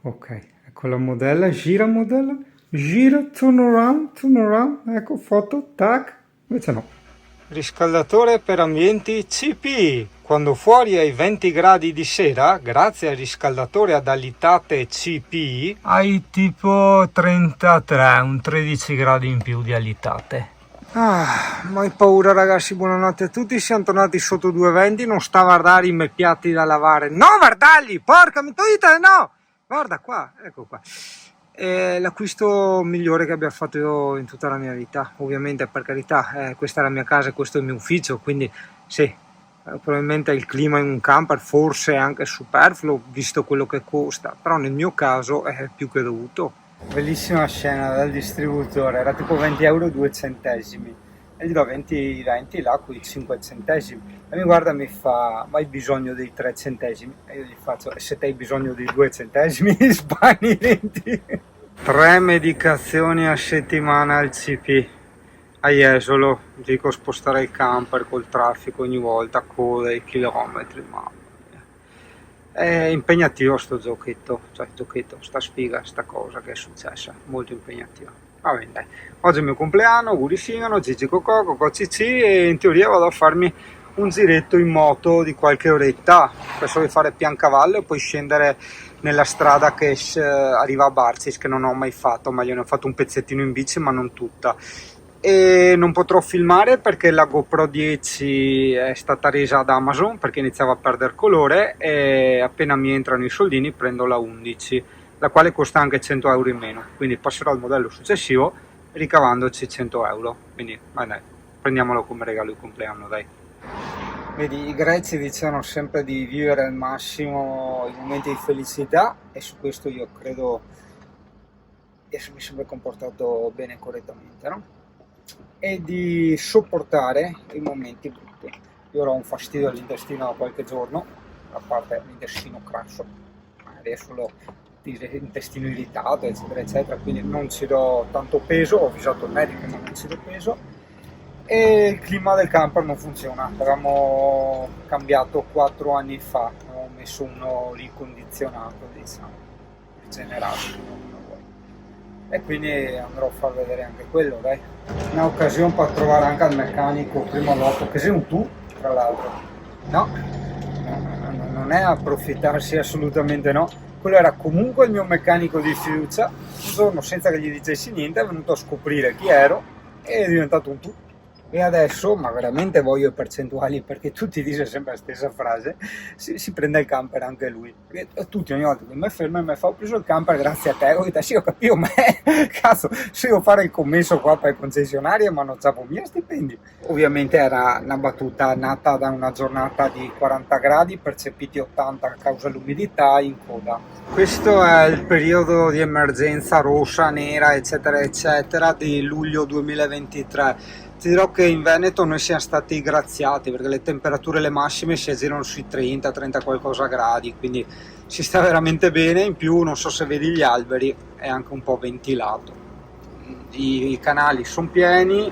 Ok, ecco la modella, gira, turn around, ecco foto, tac, invece no. Riscaldatore per ambienti CP. Quando fuori ai 20 gradi di sera, grazie al riscaldatore ad alitate CP, hai tipo 33, un 13 gradi in più di alitate. Mai paura ragazzi, buonanotte a tutti, siamo tornati sotto 220, non sta a guardare i miei piatti da lavare, no guardarli, porca mitroita, no! Guarda qua, ecco qua. È l'acquisto migliore che abbia fatto io in tutta la mia vita, ovviamente per carità, questa è la mia casa e questo è il mio ufficio, quindi sì, probabilmente il clima in un camper forse è anche superfluo visto quello che costa, però nel mio caso è più che dovuto. Bellissima scena dal distributore, era tipo 20 euro 2 centesimi e gli do 20 là con i 5 centesimi e mi guarda e mi fa ma hai bisogno dei 3 centesimi? E io gli faccio e se te hai bisogno dei 2 centesimi spagni 20. 3 medicazioni a settimana al CP a Jesolo, dico spostare il camper col traffico ogni volta, code, chilometri, mamma mia. È impegnativo sto giochetto, sta sfiga, sta cosa che è successa, molto impegnativa. Va bene, dai. Oggi è il mio compleanno, auguri Singano, Gigi Cocò, Cocò Cici e in teoria vado a farmi un giretto in moto di qualche oretta, penso di fare Piancavallo e poi scendere nella strada che arriva a Barcis, che non ho mai fatto, ma gliene ho fatto un pezzettino in bici ma non tutta. E non potrò filmare perché la GoPro 10 è stata resa ad Amazon perché iniziava a perdere colore e appena mi entrano i soldini prendo la 11, la quale costa anche 100 euro in meno, quindi passerò al modello successivo ricavandoci 100 euro, quindi dai, prendiamolo come regalo di compleanno, dai. Vedi, i greci dicono sempre di vivere al massimo i momenti di felicità e su questo io credo di essermi sempre comportato bene e correttamente, no? E di sopportare i momenti brutti. Io ho un fastidio all'intestino da qualche giorno, a parte l'intestino crasso, adesso l'intestino irritato, eccetera, eccetera, quindi non ci do tanto peso, ho avvisato il medico ma non ci do peso. E il clima del camper non funziona, l'avevamo cambiato 4 anni fa, ho messo uno ricondizionato, diciamo, rigenerato. E quindi andrò a far vedere anche quello, dai. Un'occasione per trovare anche il meccanico prima o dopo, che sei un tu, tra l'altro. No, non è approfittarsi, assolutamente no. Quello era comunque il mio meccanico di fiducia. Un giorno, senza che gli dicessi niente, è venuto a scoprire chi ero e è diventato un tu. E adesso, ma veramente voglio percentuali perché tutti dicono sempre la stessa frase, si prende il camper anche lui. E tutti ogni volta che mi ferma e mi fa ho preso il camper grazie a te, ho detto sì ho capito, ma cazzo, se devo fare il commesso qua per i concessionari ma non c'avevo mia stipendio. Ovviamente era una battuta nata da una giornata di 40 gradi, percepiti 80 a causa dell'umidità in coda. Questo è il periodo di emergenza rossa, nera, eccetera, eccetera, di luglio 2023. Ti dirò che in Veneto noi siamo stati graziati perché le temperature le massime si aggirano sui 30 qualcosa gradi, quindi si sta veramente bene. In più non so se vedi gli alberi, è anche un po' ventilato, i canali sono pieni,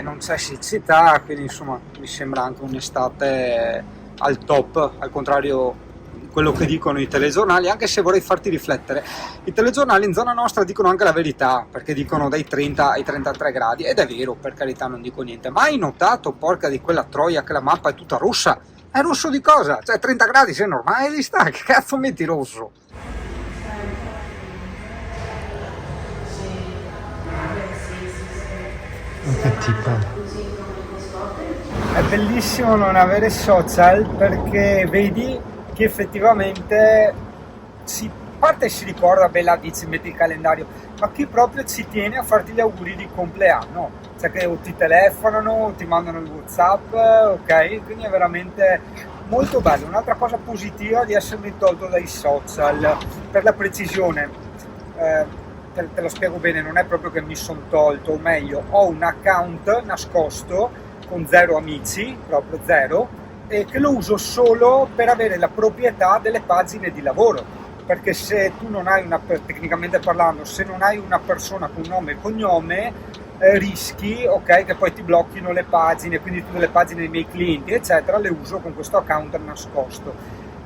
non c'è siccità, quindi insomma mi sembra anche un'estate al top, al contrario quello che dicono i telegiornali, anche se vorrei farti riflettere, i telegiornali in zona nostra dicono anche la verità, perché dicono dai 30 ai 33 gradi, ed è vero, per carità non dico niente, ma hai notato, porca di quella troia, che la mappa è tutta rossa? È rosso di cosa? Cioè 30 gradi sei normale di sta, che cazzo metti rosso? Che tipo? È bellissimo non avere social perché vedi che effettivamente parte si ricorda, bella dici metti il calendario, ma chi proprio ci tiene a farti gli auguri di compleanno, cioè che o ti telefonano o ti mandano il WhatsApp, ok? Quindi è veramente molto bello. Un'altra cosa positiva di essermi tolto dai social, per la precisione, te lo spiego bene, non è proprio che mi sono tolto, o meglio, ho un account nascosto con 0 amici, proprio 0, e che lo uso solo per avere la proprietà delle pagine di lavoro, perché se tu non hai tecnicamente parlando, se non hai una persona con nome e cognome, rischi, ok, che poi ti blocchino le pagine, quindi tutte le pagine dei miei clienti, eccetera, le uso con questo account nascosto.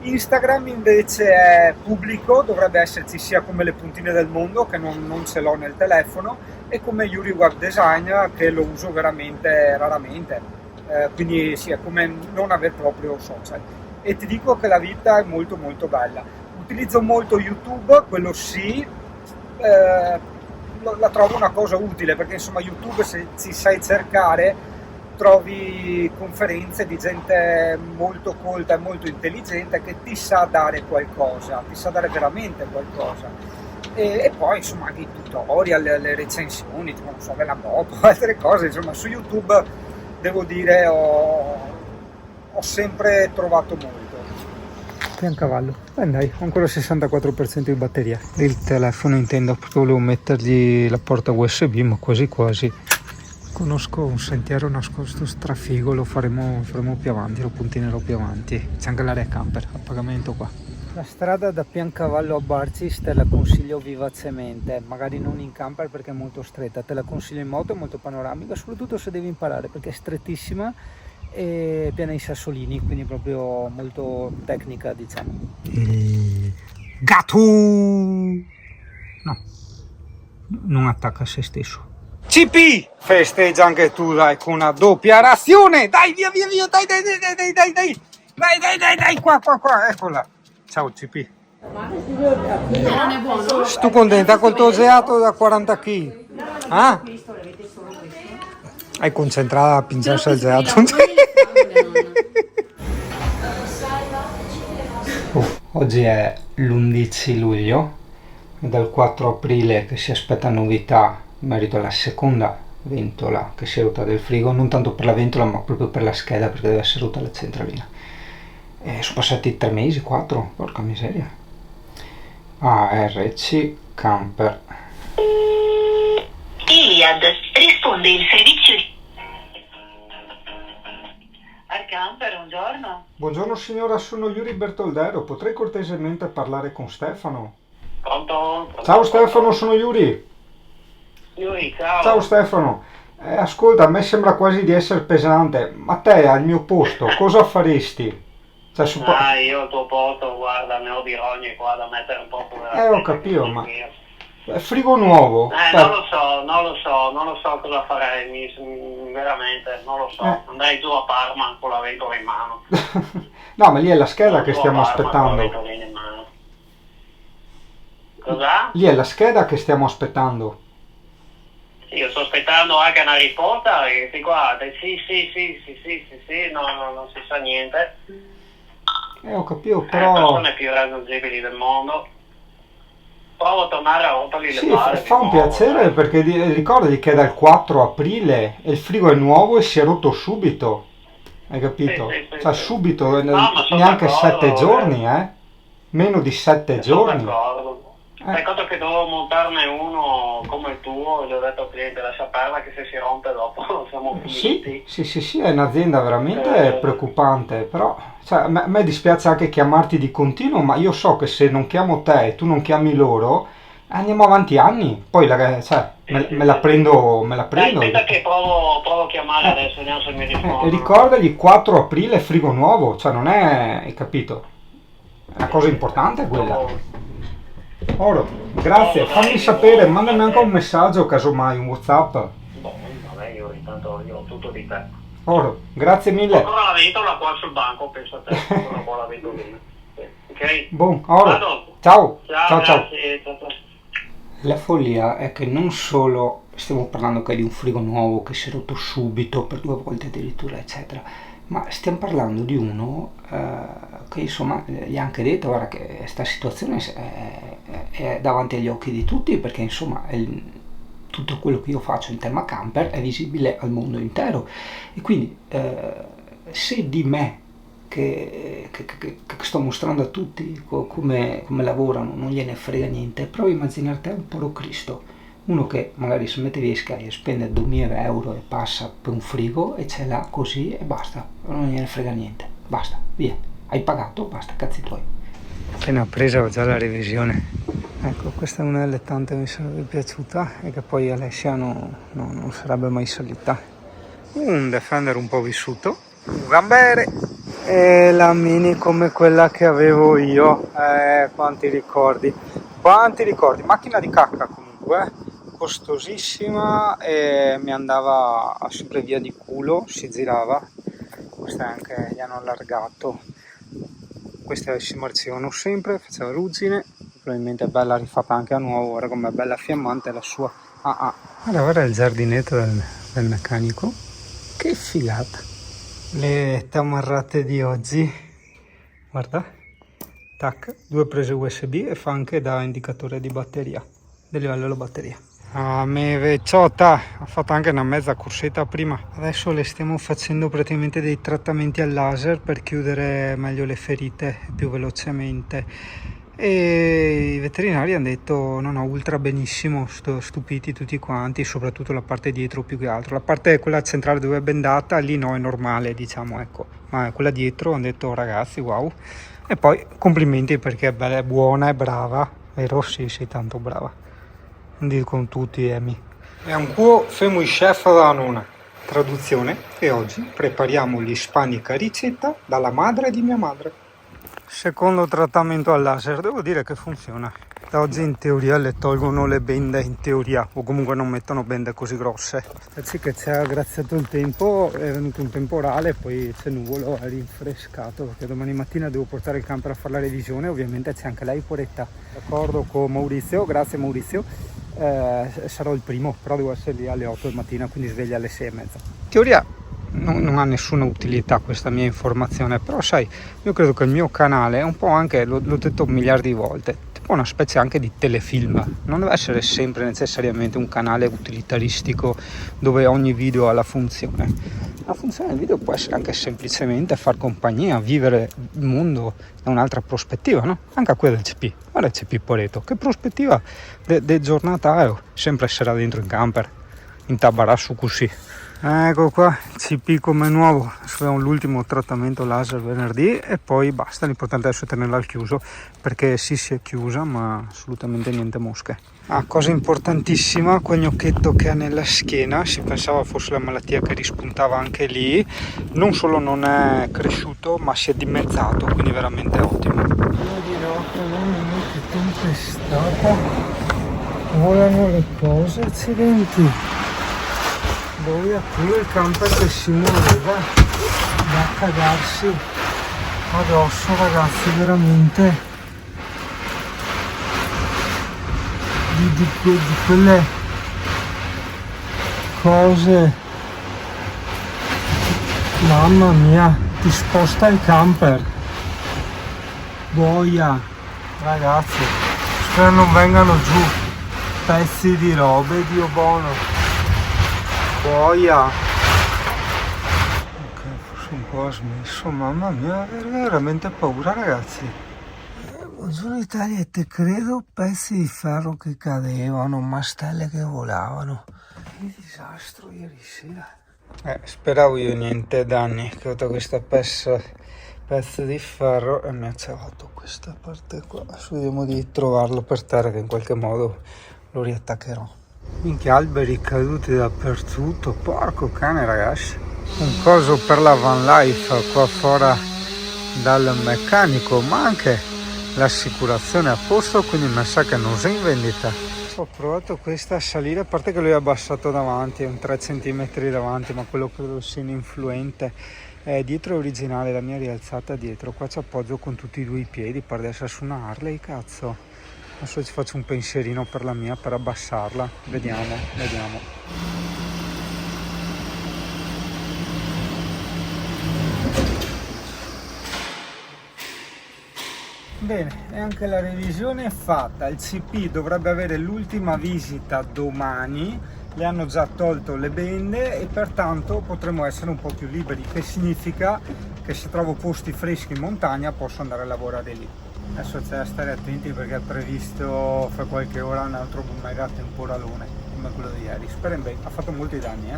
Instagram invece è pubblico, dovrebbe esserci sia come le puntine del mondo, che non ce l'ho nel telefono, e come Yuri Web Design, che lo uso veramente raramente. Quindi sì, è come non aver proprio social. E ti dico che la vita è molto molto bella. Utilizzo molto YouTube, quello sì, la trovo una cosa utile, perché insomma YouTube, se ci sai cercare, trovi conferenze di gente molto colta e molto intelligente che ti sa dare qualcosa, ti sa dare veramente qualcosa. E poi insomma anche i tutorial, le recensioni, tipo non so, della moto, altre cose, insomma su YouTube devo dire ho sempre trovato molto. Piancavallo, dai, ho ancora il 64% di batteria. Il telefono intendo, perché volevo mettergli la porta USB, ma quasi quasi. Conosco un sentiero nascosto strafigo, lo faremo più avanti, lo puntinerò più avanti. C'è anche l'area camper a pagamento qua. La strada da Piancavallo a Barcis te la consiglio vivacemente, magari non in camper perché è molto stretta, te la consiglio in moto, è molto panoramica, soprattutto se devi imparare perché è strettissima e piena di sassolini, quindi proprio molto tecnica, diciamo. Il gatto! No, non attacca a se stesso. CP! Festeggia anche tu, dai, con una doppia razione! Dai, via, dai, qua, eccola! Ciao CP! Non è buono? Tu contenta col tuo geato da 40 kg? Ah? Hai concentrata a pingiarsi il geato. Oggi è l'11 luglio, è dal 4 aprile che si aspetta novità in merito alla seconda ventola che si è rotta del frigo, non tanto per la ventola ma proprio per la scheda, perché deve essere rotta la centralina. Sono passati 3 mesi, 4, porca miseria. ARC Camper. Iliad, risponde il servizio di... Al camper, buongiorno. Buongiorno signora, sono Yuri Bertoldero, potrei cortesemente parlare con Stefano? Pronto? Ciao Stefano, sono Yuri. Yuri, ciao. Ciao Stefano, ascolta, a me sembra quasi di essere pesante, ma te al mio posto cosa faresti? Cioè, io al tuo posto, guarda, ne ho di rogne qua da mettere un po' pure. Ho capito, ma... frigo nuovo? Non lo so cosa farei, veramente, non lo so. Andrei giù a Parma con la ventola in mano. No, ma lì è la scheda che stiamo aspettando. Cosa? Lì è la scheda che stiamo aspettando. Sì, io sto aspettando anche una risposta e sì, guarda, sì, no, non si sa niente. Ho capito, però... Le persone più raggiungibili del mondo. Provo a tornare a rompergli le palle. Fa un piacere, perché ricordati che è dal 4 aprile e il frigo è nuovo e si è rotto subito. Hai capito? Cioè subito, neanche 7 giorni, meno di 7 giorni. Fai conto che dovevo montarne uno come il tuo, gli ho detto al cliente lascia perdere che se si rompe dopo siamo finiti. Sì, è un'azienda veramente preoccupante, però cioè, a me dispiace anche chiamarti di continuo, ma io so che se non chiamo te e tu non chiami loro, andiamo avanti anni, poi me la prendo. Dai, aspetta che provo a chiamare adesso, vediamo se mi risponde. Ricordagli 4 aprile frigo nuovo, cioè non è, hai capito? È una cosa importante quella. Oro, grazie, fammi sapere, mandami anche un messaggio casomai, un WhatsApp. Vabbè, io intanto ho tutto di te. Oro, grazie mille. Ancora la ventola qua sul banco, penso a te, una buona ventolina. Ok? Buon, oro. Vado. Ciao. Ciao. La follia è che non solo stiamo parlando di un frigo nuovo che si è rotto subito per 2 volte addirittura, eccetera, ma stiamo parlando di uno che insomma gli ha anche detto guarda che questa situazione è davanti agli occhi di tutti, perché insomma tutto quello che io faccio in tema camper è visibile al mondo intero, e quindi se di me che sto mostrando a tutti come lavorano non gliene frega niente, provi a immaginare te un povero Cristo, uno che magari si mette via Sky e spende 2000 euro e passa per un frigo e ce l'ha così e basta, non gliene frega niente, basta, via, hai pagato, basta, cazzi tuoi. Appena presa ho già la revisione, ecco, questa è una delle tante che mi sarebbe piaciuta e che poi Alessia non sarebbe mai salita. Un Defender un po' vissuto, un gambere, E la Mini come quella che avevo io, quanti ricordi, macchina di cacca comunque, costosissima e mi andava sempre via di culo, si girava. Questa anche gli hanno allargato, queste si marcivano sempre, faceva ruggine, probabilmente è bella rifatta anche a nuovo, ora come è bella fiammante la sua. Guarda il giardinetto del meccanico, che figata. Le tamarrate di oggi, guarda, tac, 2 prese USB e fa anche da indicatore di batteria, del livello della batteria. Me vecchiotta, ha fatto anche una mezza corsetta prima. Adesso le stiamo facendo praticamente dei trattamenti al laser per chiudere meglio le ferite più velocemente. E i veterinari hanno detto no, ultra benissimo, stupiti tutti quanti, soprattutto la parte dietro più che altro. La parte quella centrale dove è bendata, lì no, è normale, diciamo, ecco. Ma quella dietro hanno detto ragazzi, wow. E poi complimenti perché è bella, è buona, è brava, vero? Sì, sei tanto brava. Dico con tutti, Emi. È un po' femo i chef da una traduzione e oggi prepariamo l'ispanica ricetta dalla madre di mia madre. Secondo trattamento al laser, devo dire che funziona. Da oggi in teoria le tolgono le bende, in teoria, o comunque non mettono bende così grosse. Sì che ci ha graziato il tempo, è venuto un temporale, poi c'è nuvolo, è rinfrescato, perché domani mattina devo portare il camper a fare la revisione, ovviamente c'è anche lei poretta. D'accordo con Maurizio, grazie Maurizio, sarò il primo, però devo essere lì alle 8 del mattino, quindi sveglia alle 6:30. In teoria non ha nessuna utilità questa mia informazione, però sai, io credo che il mio canale è un po' anche, l'ho detto miliardi di volte, tipo una specie anche di telefilm, non deve essere sempre necessariamente un canale utilitaristico dove ogni video ha la funzione. La funzione del video può essere anche semplicemente far compagnia, vivere il mondo da un'altra prospettiva, no? Anche a quella del CP, guarda il CP Poreto, che prospettiva di giornata è, sempre essere dentro in camper, in tabarasso così. Ecco qua, CP come nuovo, adesso l'ultimo trattamento laser venerdì e poi basta, l'importante adesso è tenerla al chiuso perché sì si è chiusa ma assolutamente niente mosche. Cosa importantissima, quel gnocchetto che ha nella schiena, si pensava fosse la malattia che rispuntava anche lì, non solo non è cresciuto ma si è dimezzato, quindi veramente ottimo. Io dirò che non è tempestata, volano le cose, accidenti. Boia, pure il camper che si muoveva da cagarsi addosso, ragazzi, veramente di quelle cose, mamma mia, ti sposta il camper, boia, ragazzi, spero non vengano giù pezzi di robe, Dio buono. Boia, ok, forse un po' ha smesso, mamma mia, veramente paura ragazzi. Buongiorno Italiette, credo pezzi di ferro che cadevano, mastelle che volavano. Che disastro ieri sera. Speravo io niente danni, che ho avuto questa pezzo di ferro e mi ha cavato questa parte qua. Adesso vediamo di trovarlo per terra che in qualche modo lo riattaccherò. Minchia, alberi caduti dappertutto, porco cane ragazzi. Un coso per la van life qua fuori dal meccanico, ma anche l'assicurazione a posto, quindi mi sa che non sei in vendita. Ho provato questa a salire, a parte che lui è abbassato davanti, è un 3 cm davanti, ma quello credo sia ininfluente. Dietro è originale, la mia rialzata dietro, qua ci appoggio con tutti e 2 i piedi, pare di essere su una Harley, cazzo. Adesso ci faccio un pensierino per la mia, per abbassarla, vediamo. Bene, e anche la revisione è fatta, il CP dovrebbe avere l'ultima visita domani, le hanno già tolto le bende e pertanto potremo essere un po' più liberi, che significa che se trovo posti freschi in montagna posso andare a lavorare lì. Adesso c'è da stare attenti perché è previsto fra qualche ora un altro mega temporalone come quello di ieri. Speriamo bene, ha fatto molti danni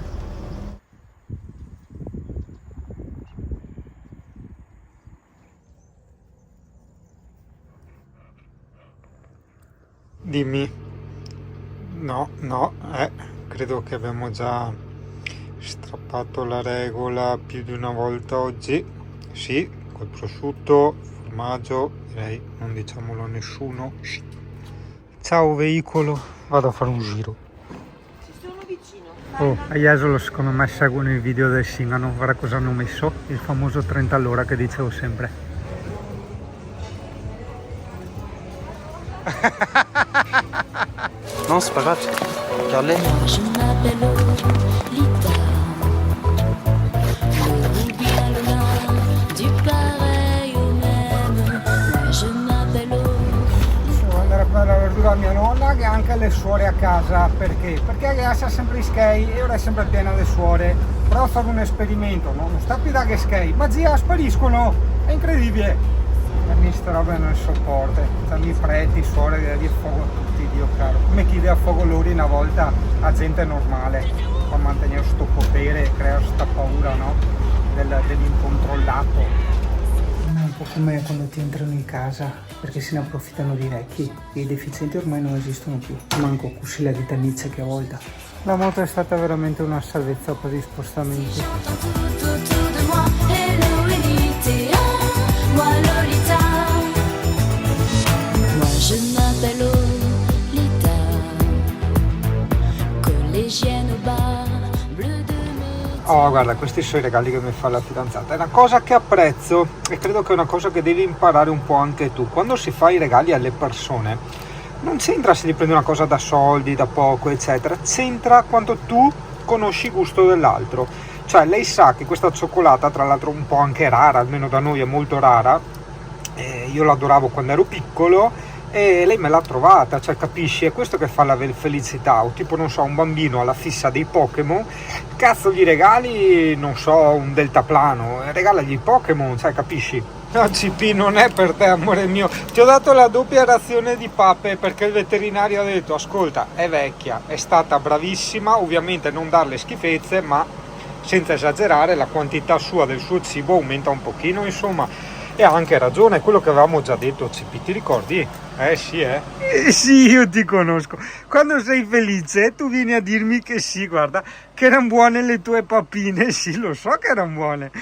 Dimmi. No, credo che abbiamo già strappato la regola più di una volta oggi. Sì, col prosciutto, formaggio, direi non diciamolo a nessuno. Ciao veicolo, vado a fare un giro. Ci sono vicino. Oh, a Jesolo secondo me seguono i video del Singano, guarda cosa hanno messo, il famoso 30 all'ora che dicevo sempre. Non, c'est pas grave. Regarde-les. Je m'appelle Lolita, le rubis à l'honneur, du pareil au même. Moi je m'appelle Devo andare a prendere la verdura a mia nonna che ha anche le suore a casa. Perché? Perché essa sempre in skate e ora è sempre piena le suore. Provo a fare un esperimento, no? Non sta più da che skate, ma zia spariscono, è incredibile. E mi sta roba non sopporta, stanno i preti, suore che di fuoco tutti, Dio caro. Come chi dà fuoco loro una volta a gente normale, per mantenere sto potere e creare sta paura, no? Dell'incontrollato. È un po' come quando ti entrano in casa perché se ne approfittano di vecchi. I deficienti ormai non esistono più, manco così la vita Nietzsche che a volta. La moto è stata veramente una salvezza per gli spostamenti. tout autour de moi. Hello Elite, moi Lolita. Moi je m'appelle Lolita, collégienne au bar, bleu de me. Oh, guarda, questi sono i regali che mi fa la fidanzata. È una cosa che apprezzo e credo che è una cosa che devi imparare un po' anche tu. Quando si fa i regali alle persone, non c'entra se gli prendi una cosa da soldi, da poco, eccetera. C'entra quanto tu conosci il gusto dell'altro. Cioè, lei sa che questa cioccolata, tra l'altro un po' anche rara, almeno da noi è molto rara, io l'adoravo quando ero piccolo, e lei me l'ha trovata, cioè capisci, è questo che fa la felicità. O tipo, non so, un bambino alla fissa dei Pokémon, cazzo gli regali, non so, un deltaplano, regalagli i Pokémon, cioè capisci? No, CP, non è per te, amore mio, ti ho dato la doppia razione di pappe perché il veterinario ha detto, ascolta, è vecchia, è stata bravissima, ovviamente non darle schifezze, ma senza esagerare la quantità sua del suo cibo aumenta un pochino, insomma. E ha anche ragione, è quello che avevamo già detto, CP, ti ricordi? Sì, sì, io ti conosco. Quando sei felice tu vieni a dirmi che sì, guarda, che erano buone le tue pappine. Sì, lo so che erano buone.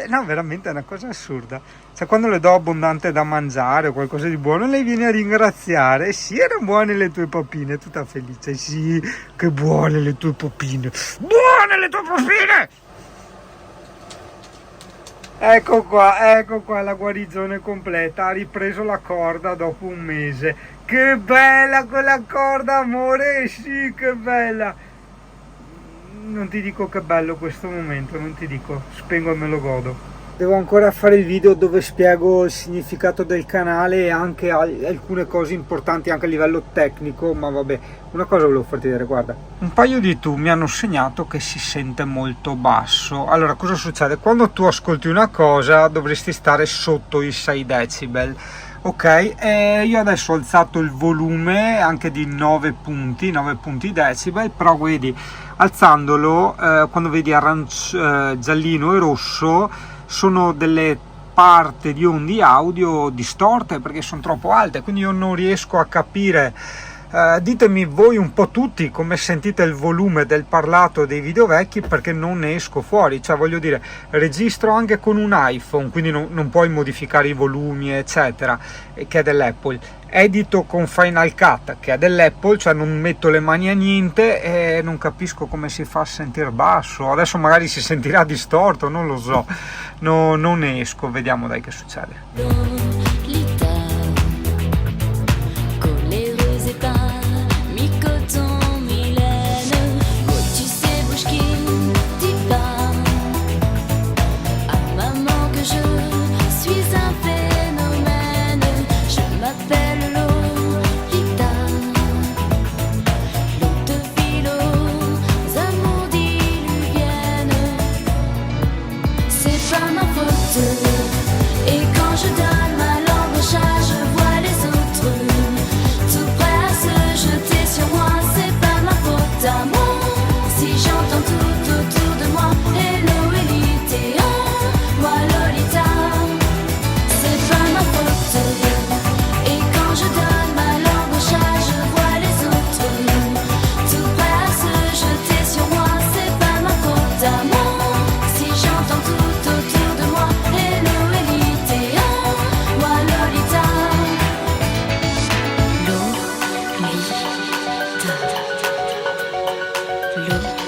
No, veramente è una cosa assurda. Cioè, quando le do abbondante da mangiare o qualcosa di buono, lei viene a ringraziare. Sì, erano buone le tue pappine, tutta felice. Sì, che buone le tue pappine. Buone le tue pappine! Ecco qua la guarigione completa, ha ripreso la corda dopo un mese. Che bella quella corda, amore, sì, che bella. Non ti dico che bello questo momento, non ti dico, spengo e me lo godo. Devo ancora fare il video dove spiego il significato del canale e anche alcune cose importanti anche a livello tecnico, ma vabbè, una cosa volevo farti vedere, guarda. Un paio di tu mi hanno segnato che si sente molto basso. Allora, cosa succede? Quando tu ascolti una cosa dovresti stare sotto i 6 decibel. Ok, io adesso ho alzato il volume anche di 9 punti decibel, però vedi, alzandolo, quando vedi giallino e rosso, sono delle parti di onde audio distorte perché sono troppo alte, quindi io non riesco a capire. Ditemi voi un po' tutti come sentite il volume del parlato dei video vecchi, perché non ne esco fuori. Cioè, voglio dire, registro anche con un iPhone, quindi non puoi modificare i volumi eccetera, che è dell'Apple. Edito con Final Cut, che è dell'Apple, cioè non metto le mani a niente e non capisco come si fa a sentire basso. Adesso magari si sentirà distorto, non lo so. No, non ne esco, vediamo dai che succede. Lolita, coléreuse épin, mi-coton, mi-laine, tu sais, bouche qui dit pas à maman que je suis un phénomène. Je m'appelle Lolita, l'eau de philo, amours diluviennes. C'est pas ma faute, et quand je donne l'eau.